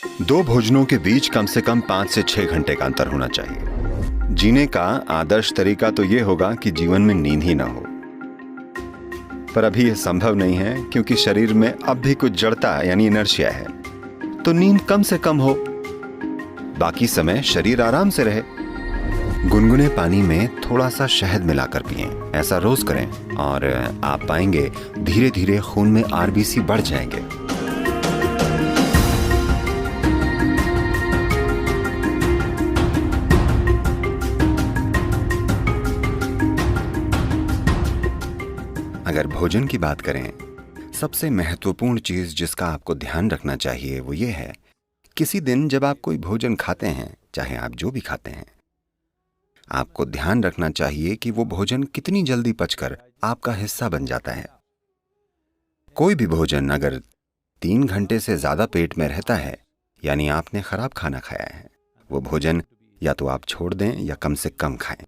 दो भोजनों के बीच कम से कम 5 से 6 घंटे का अंतर होना चाहिए। जीने का आदर्श तरीका तो ये होगा कि जीवन में नींद ही ना हो, पर अभी यह संभव नहीं है क्योंकि शरीर में अब भी कुछ जड़ता यानी इनर्शिया है। तो नींद कम से कम हो, बाकी समय शरीर आराम से रहे। गुनगुने पानी में थोड़ा सा शहद मिलाकर पिएं। ऐसा रोज करें और आप पाएंगे धीरे धीरे खून में आरबीसी बढ़ जाएंगे। अगर भोजन की बात करें, सबसे महत्वपूर्ण चीज जिसका आपको ध्यान रखना चाहिए वो ये है, किसी दिन जब आप कोई भोजन खाते हैं, चाहे आप जो भी खाते हैं, आपको ध्यान रखना चाहिए कि वो भोजन कितनी जल्दी पचकर आपका हिस्सा बन जाता है। कोई भी भोजन अगर 3 घंटे से ज्यादा पेट में रहता है, यानी आपने खराब खाना खाया है। वो भोजन या तो आप छोड़ दें या कम से कम खाएं।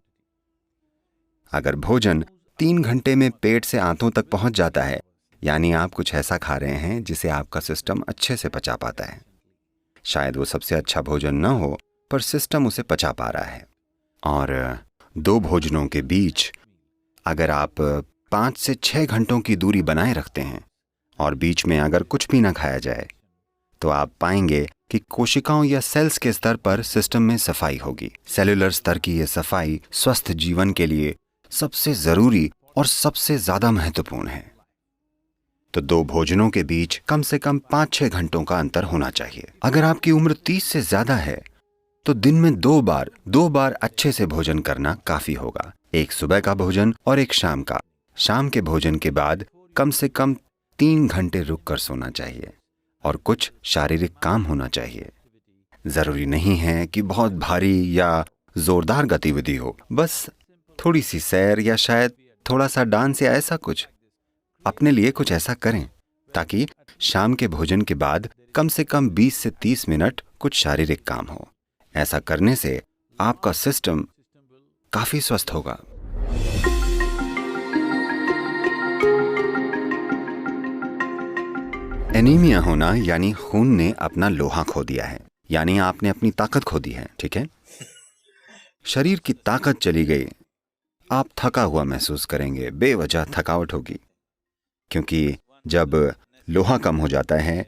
अगर भोजन 3 घंटे में पेट से आंतों तक पहुंच जाता है, यानी आप कुछ ऐसा खा रहे हैं जिसे आपका सिस्टम अच्छे से पचा पाता है। शायद वो सबसे अच्छा भोजन न हो, पर सिस्टम उसे पचा पा रहा है। और दो भोजनों के बीच अगर आप 5 से 6 घंटों की दूरी बनाए रखते हैं और बीच में अगर कुछ भी ना खाया जाए, तो आप पाएंगे कि कोशिकाओं या सेल्स के स्तर पर सिस्टम में सफाई होगी। सेलुलर स्तर की यह सफाई स्वस्थ जीवन के लिए सबसे जरूरी और सबसे ज्यादा महत्वपूर्ण है। तो दो भोजनों के बीच कम से कम 5-6 घंटों का अंतर होना चाहिए। अगर आपकी उम्र 30 से ज्यादा है तो दिन में दो बार अच्छे से भोजन करना काफी होगा। एक सुबह का भोजन और एक शाम का। शाम के भोजन के बाद कम से कम 3 घंटे रुक कर सोना चाहिए और कुछ शारीरिक काम होना चाहिए। जरूरी नहीं है कि बहुत भारी या जोरदार गतिविधि हो, बस थोड़ी सी सैर या शायद थोड़ा सा डांस या ऐसा कुछ। अपने लिए कुछ ऐसा करें ताकि शाम के भोजन के बाद कम से कम 20 से 30 मिनट कुछ शारीरिक काम हो। ऐसा करने से आपका सिस्टम काफी स्वस्थ होगा। एनीमिया होना यानी खून ने अपना लोहा खो दिया है, यानी आपने अपनी ताकत खो दी है। ठीक है, शरीर की ताकत चली गई, आप थका हुआ महसूस करेंगे, बेवजह थकावट होगी, क्योंकि जब लोहा कम हो जाता है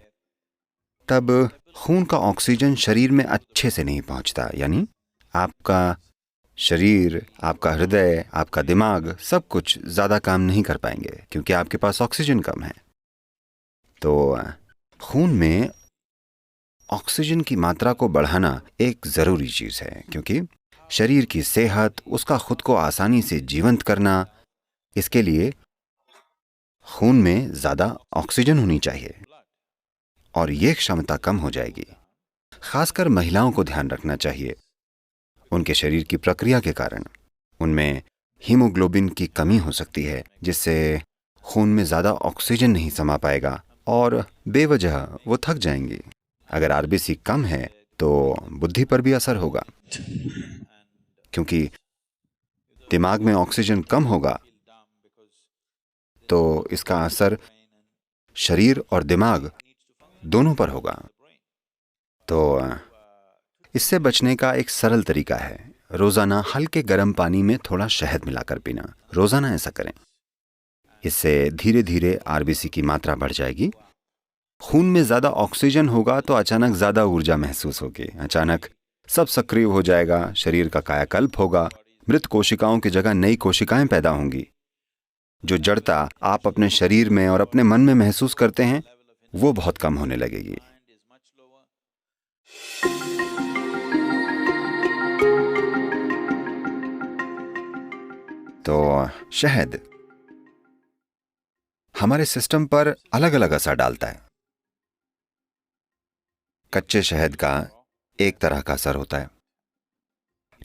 तब खून का ऑक्सीजन शरीर में अच्छे से नहीं पहुंचता, यानी आपका शरीर, आपका हृदय, आपका दिमाग सब कुछ ज्यादा काम नहीं कर पाएंगे क्योंकि आपके पास ऑक्सीजन कम है। तो खून में ऑक्सीजन की मात्रा को बढ़ाना एक जरूरी चीज है, क्योंकि शरीर की सेहत, उसका खुद को आसानी से जीवंत करना, इसके लिए खून में ज्यादा ऑक्सीजन होनी चाहिए और ये क्षमता कम हो जाएगी। खासकर महिलाओं को ध्यान रखना चाहिए। उनके शरीर की प्रक्रिया के कारण उनमें हीमोग्लोबिन की कमी हो सकती है, जिससे खून में ज्यादा ऑक्सीजन नहीं समा पाएगा और बेवजह वो थक जाएंगी। अगर आरबीसी कम है तो बुद्धि पर भी असर होगा, क्योंकि दिमाग में ऑक्सीजन कम होगा तो इसका असर शरीर और दिमाग दोनों पर होगा। तो इससे बचने का एक सरल तरीका है, रोजाना हल्के गर्म पानी में थोड़ा शहद मिलाकर पीना। रोजाना ऐसा करें। इससे धीरे धीरे आरबीसी की मात्रा बढ़ जाएगी। खून में ज्यादा ऑक्सीजन होगा तो अचानक ज्यादा ऊर्जा महसूस होगी, अचानक सब सक्रिय हो जाएगा, शरीर का कायाकल्प होगा, मृत कोशिकाओं की जगह नई कोशिकाएं पैदा होंगी। जो जड़ता आप अपने शरीर में और अपने मन में महसूस करते हैं वो बहुत कम होने लगेगी। तो शहद हमारे सिस्टम पर अलग अलग असर डालता है। कच्चे शहद का एक तरह का असर होता है,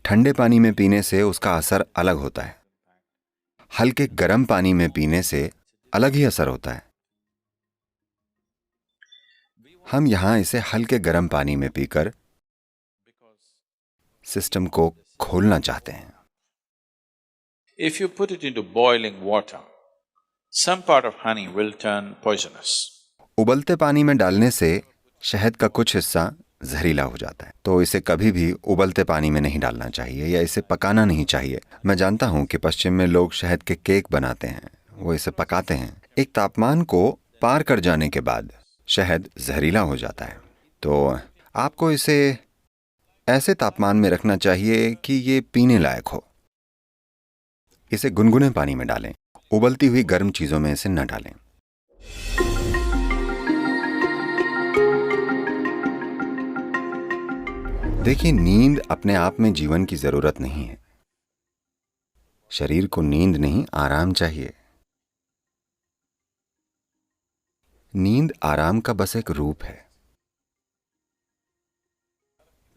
ठंडे पानी में पीने से उसका असर अलग होता है, हल्के गर्म पानी में पीने से अलग ही असर होता है। हम यहां इसे हल्के गर्म पानी में पीकर सिस्टम को खोलना चाहते हैं। If you put it into boiling water, some part of honey will turn poisonous. उबलते पानी में डालने से शहद का कुछ हिस्सा जहरीला हो जाता है। तो इसे कभी भी उबलते पानी में नहीं डालना चाहिए या इसे पकाना नहीं चाहिए। मैं जानता हूँ कि पश्चिम में लोग शहद के केक बनाते हैं, वो इसे पकाते हैं। एक तापमान को पार कर जाने के बाद शहद जहरीला हो जाता है। तो आपको इसे ऐसे तापमान में रखना चाहिए कि ये पीने लायक हो। इसे गुनगुने पानी में डालें, उबलती हुई गर्म चीज़ों में इसे न डालें। देखिए, नींद अपने आप में जीवन की जरूरत नहीं है। शरीर को नींद नहीं, आराम चाहिए। नींद आराम का बस एक रूप है।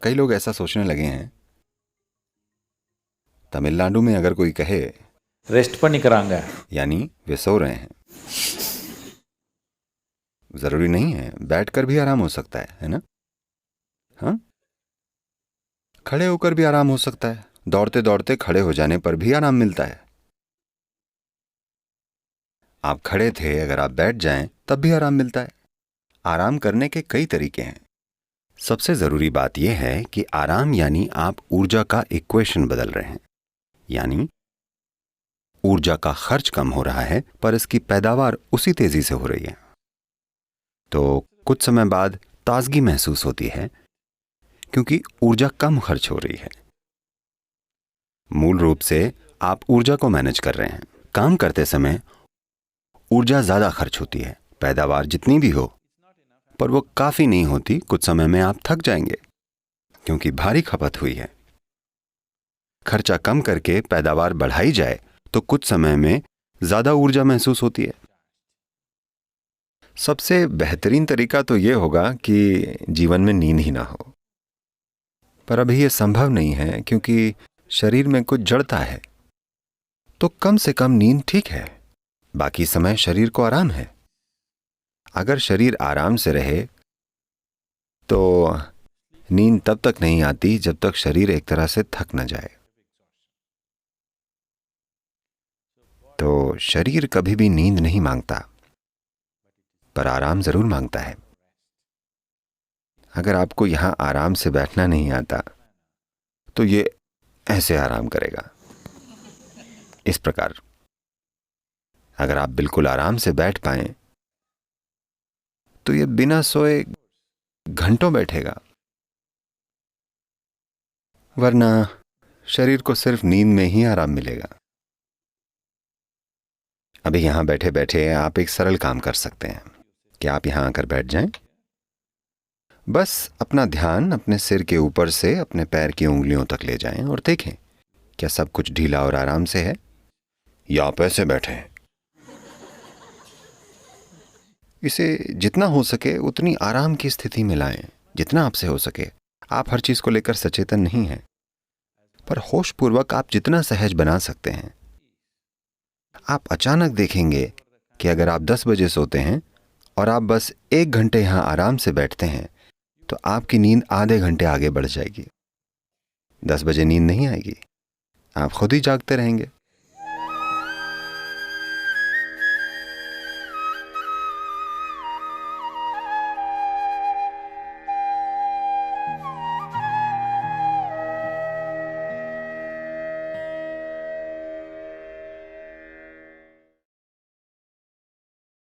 कई लोग ऐसा सोचने लगे हैं, तमिलनाडु में अगर कोई कहे रेस्ट பண்ணிக்கறாங்க, यानी वे सो रहे हैं। जरूरी नहीं है, बैठकर भी आराम हो सकता है ना? हाँ, खड़े होकर भी आराम हो सकता है। दौड़ते दौड़ते खड़े हो जाने पर भी आराम मिलता है। आप खड़े थे, अगर आप बैठ जाएं तब भी आराम मिलता है। आराम करने के कई तरीके हैं। सबसे जरूरी बात यह है कि आराम यानी आप ऊर्जा का इक्वेशन बदल रहे हैं, यानी ऊर्जा का खर्च कम हो रहा है पर इसकी पैदावार उसी तेजी से हो रही है। तो कुछ समय बाद ताजगी महसूस होती है क्योंकि ऊर्जा कम खर्च हो रही है। मूल रूप से आप ऊर्जा को मैनेज कर रहे हैं। काम करते समय ऊर्जा ज्यादा खर्च होती है, पैदावार जितनी भी हो, पर वो काफी नहीं होती। कुछ समय में आप थक जाएंगे क्योंकि भारी खपत हुई है। खर्चा कम करके पैदावार बढ़ाई जाए तो कुछ समय में ज्यादा ऊर्जा महसूस होती है। सबसे बेहतरीन तरीका तो यह होगा कि जीवन में नींद ही ना हो, पर अभी यह संभव नहीं है क्योंकि शरीर में कुछ जड़ता है। तो कम से कम नींद ठीक है, बाकी समय शरीर को आराम है। अगर शरीर आराम से रहे तो नींद तब तक नहीं आती जब तक शरीर एक तरह से थक न जाए। तो शरीर कभी भी नींद नहीं मांगता, पर आराम जरूर मांगता है। अगर आपको यहां आराम से बैठना नहीं आता तो ये ऐसे आराम करेगा, इस प्रकार। अगर आप बिल्कुल आराम से बैठ पाएं तो ये बिना सोए घंटों बैठेगा, वरना शरीर को सिर्फ नींद में ही आराम मिलेगा। अभी यहां बैठे बैठे आप एक सरल काम कर सकते हैं कि आप यहां आकर बैठ जाएं। बस अपना ध्यान अपने सिर के ऊपर से अपने पैर की उंगलियों तक ले जाएं और देखें क्या सब कुछ ढीला और आराम से है, या आप ऐसे बैठे हैं। इसे जितना हो सके उतनी आराम की स्थिति में लाएं, जितना आपसे हो सके। आप हर चीज को लेकर सचेतन नहीं हैं, पर होशपूर्वक आप जितना सहज बना सकते हैं। आप अचानक देखेंगे कि अगर आप 10 बजे सोते हैं और आप बस 1 घंटे यहां आराम से बैठते हैं तो आपकी नींद आधे घंटे आगे बढ़ जाएगी। 10 बजे नींद नहीं आएगी, आप खुद ही जागते रहेंगे।